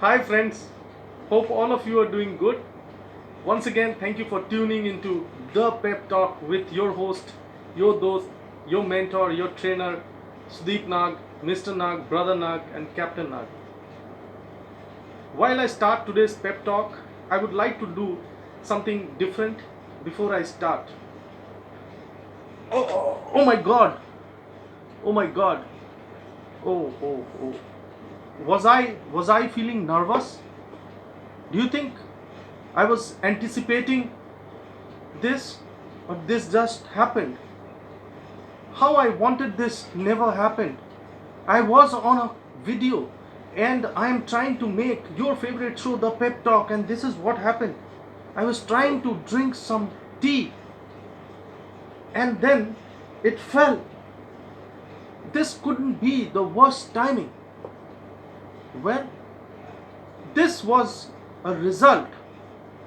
Hi friends, hope all of you are doing good. Once again, thank you for tuning into the PEP Talk with your host, your dost, your mentor, your trainer, Sudeep Nag, Mr. Nag, Brother Nag, and Captain Nag. While I start today's PEP Talk, I would like to do something different before I start. Oh my god! Oh my god! Oh. Was I feeling nervous? Do you think I was anticipating this, or this just happened? How I wanted this never happened. I was on a video and I am trying to make your favorite show, The Pep Talk, and this is what happened. I was trying to drink some tea and then it fell. This couldn't be the worst timing. Well, this was a result,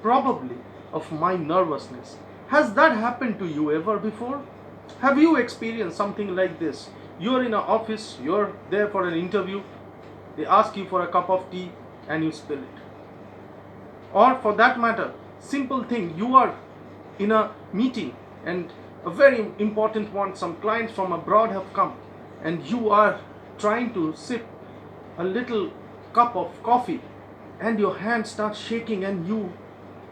probably, of my nervousness. Has that happened to you ever before? Have you experienced something like this? You're in an office, you're there for an interview, they ask you for a cup of tea and you spill it. Or for that matter, simple thing, you are in a meeting and a very important one, some clients from abroad have come and you are trying to sip a little cup of coffee and your hand starts shaking and you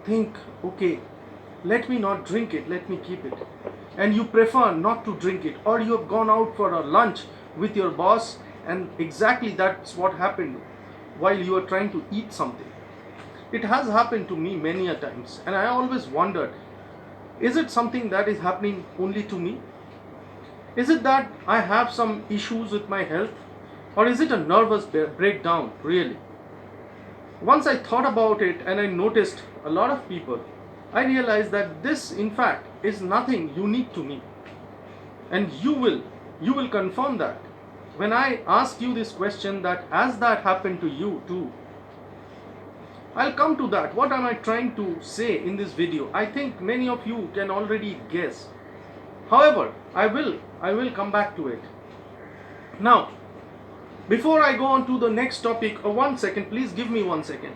think, okay, let me not drink it, let me keep it. And you prefer not to drink it, or you have gone out for a lunch with your boss and exactly that's what happened while you are trying to eat something. It has happened to me many a times and I always wondered, is it something that is happening only to me? Is it that I have some issues with my health, or is it a nervous breakdown really? Once I thought about it and I noticed a lot of people, I realized that this in fact is nothing unique to me. And you will confirm that when I ask you this question, that has that happened to you too? I'll come to that. What am I trying to say in this video? I think many of you can already guess. However, I will come back to it. Now, before I go on to the next topic, 1 second, please give me 1 second.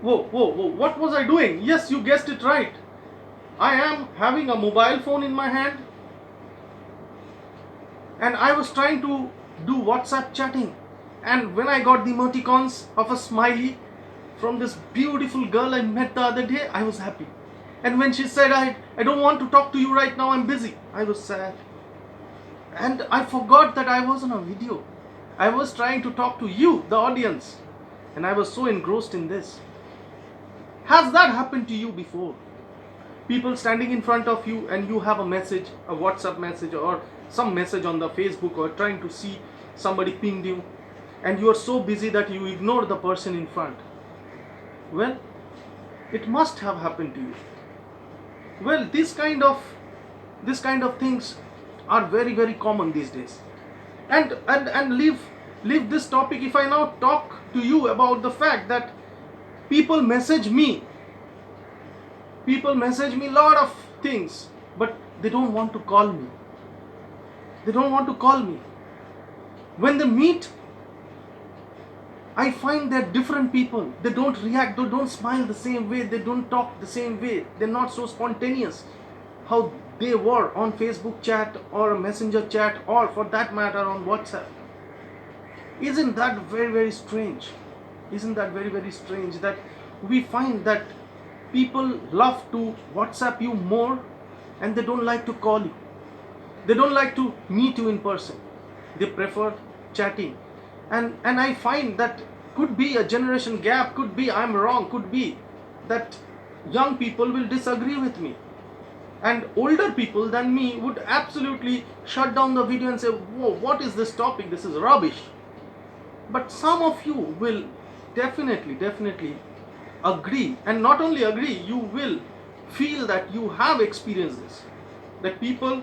Whoa, what was I doing? Yes, you guessed it right. I am having a mobile phone in my hand and I was trying to do WhatsApp chatting. And when I got the emoticons of a smiley from this beautiful girl I met the other day, I was happy. And when she said, I don't want to talk to you right now, I'm busy, I was sad. And I forgot that I was on a video. I was trying to talk to you, the audience. And I was so engrossed in this. Has that happened to you before? People standing in front of you and you have a message, a WhatsApp message or some message on the Facebook, or trying to see somebody pinged you, and you are so busy that you ignore the person in front. Well, it must have happened to you. Well, this kind of things are very common these days. And leave this topic. If I now talk to you about the fact that people message me a lot of things, but they don't want to call me. When they meet, I find they're different people. They don't react, they don't smile the same way, they don't talk the same way, they're not so spontaneous how they were on Facebook chat or a messenger chat, or for that matter on WhatsApp. Isn't that very strange? Isn't that very strange that we find that people love to WhatsApp you more and they don't like to call you. They don't like to meet you in person. They prefer chatting. And I find that could be a generation gap, could be I'm wrong, could be that young people will disagree with me. And older people than me would absolutely shut down the video and say, whoa, what is this topic? This is rubbish. But some of you will definitely agree, and not only agree, you will feel that you have experienced this, that people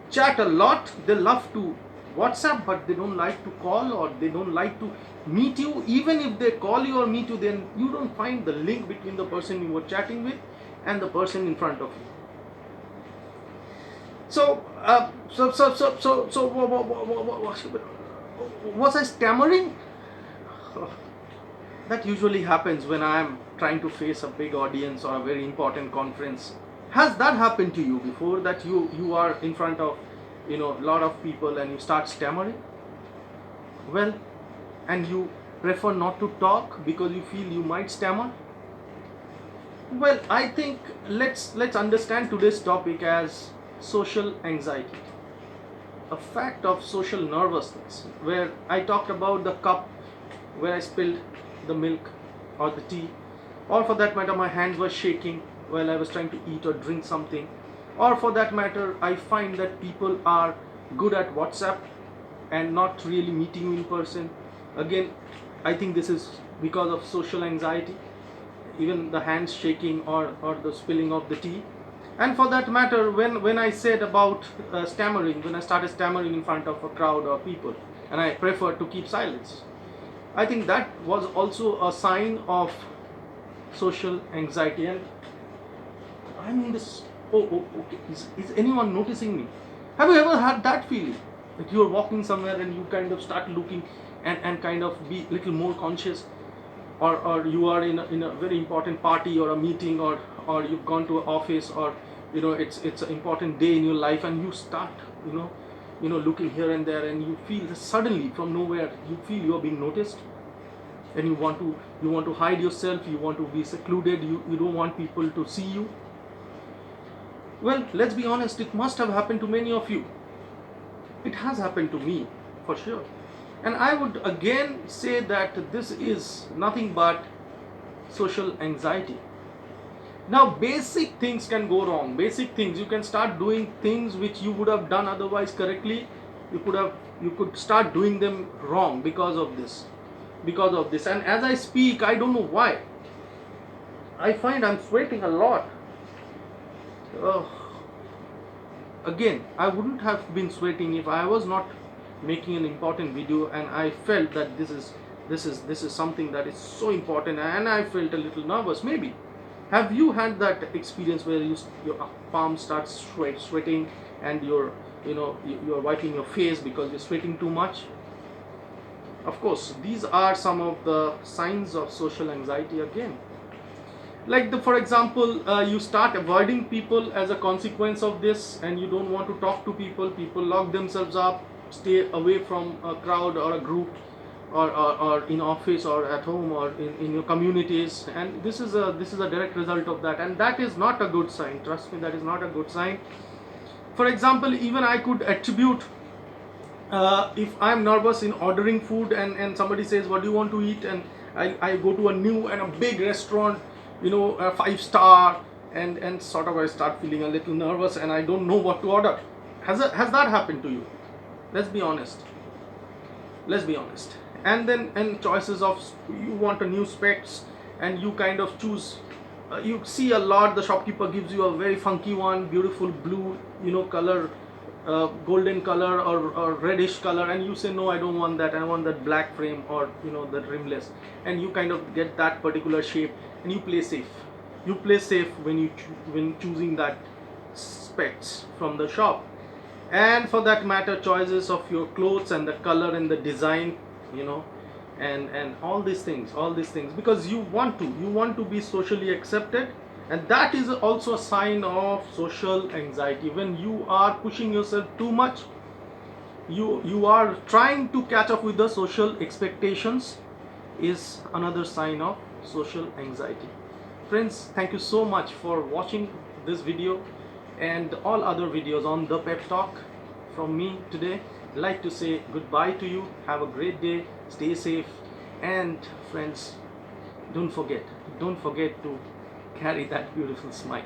chat a lot, they love to WhatsApp, but they don't like to call, or they don't like to meet you. Even if they call you or meet you, then you don't find the link between the person you were chatting with and the person in front of you. Was I stammering? That usually happens when I am trying to face a big audience or a very important conference. Has that happened to you before, that you are in front of a lot of people and you start stammering? Well, and you prefer not to talk because you feel you might stammer? Well, I think let's understand today's topic as social anxiety, a fact of social nervousness, where I talked about the cup where I spilled the milk or the tea, or for that matter, my hands were shaking while I was trying to eat or drink something, or for that matter, I find that people are good at WhatsApp and not really meeting you in person. Again, I think this is because of social anxiety, even the hands shaking or the spilling of the tea. And for that matter, when I said about stammering, when I started stammering in front of a crowd or people, and I prefer to keep silence, I think that was also a sign of social anxiety. And I'm in this, okay, is anyone noticing me? Have you ever had that feeling? That you're walking somewhere and you kind of start looking and kind of be a little more conscious, or you are in a very important party or a meeting, or you've gone to an office, or it's an important day in your life, and you start looking here and there, and you feel that suddenly from nowhere you feel you are being noticed, and you want to hide yourself, you want to be secluded, you don't want people to see you. Well, let's be honest, it must have happened to many of you. It has happened to me, for sure. And I would again say that this is nothing but social anxiety. Now, basic things can go wrong. Basic things, you can start doing things which you would have done otherwise correctly. You could start doing them wrong because of this. And as I speak, I don't know why, I find I'm sweating a lot. Ugh. Again, I wouldn't have been sweating if I was not making an important video, and I felt that this is something that is so important, and I felt a little nervous. Maybe have you had that experience where your palm starts sweating, and you're wiping your face because you're sweating too much? Of course, these are some of the signs of social anxiety. Again, like for example, you start avoiding people as a consequence of this, and you don't want to talk to people lock themselves up, stay away from a crowd or a group, or in office or at home or in your communities, and this is a direct result of that, and that is not a good sign. Trust me, that is not a good sign. For example, even I could attribute, if I'm nervous in ordering food, and somebody says, what do you want to eat, and I go to a new and a big restaurant, a 5-star, and sort of I start feeling a little nervous and I don't know what to order. Has that happened to you? Let's be honest. And choices of, you want a new specs, and you kind of choose, you see a lot, the shopkeeper gives you a very funky one, beautiful blue color, golden color, or reddish color, and you say, no, I don't want that, I want that black frame, or the rimless, and you kind of get that particular shape, and you play safe when choosing that specs from the shop. And for that matter, choices of your clothes and the color and the design, and all these things, because you want to be socially accepted. And that is also a sign of social anxiety. When you are pushing yourself too much, you are trying to catch up with the social expectations, is another sign of social anxiety. Friends, thank you so much for watching this video and all other videos on the PEP Talk. From me today, I'd like to say goodbye to you. Have a great day, stay safe, and friends, don't forget to carry that beautiful smile.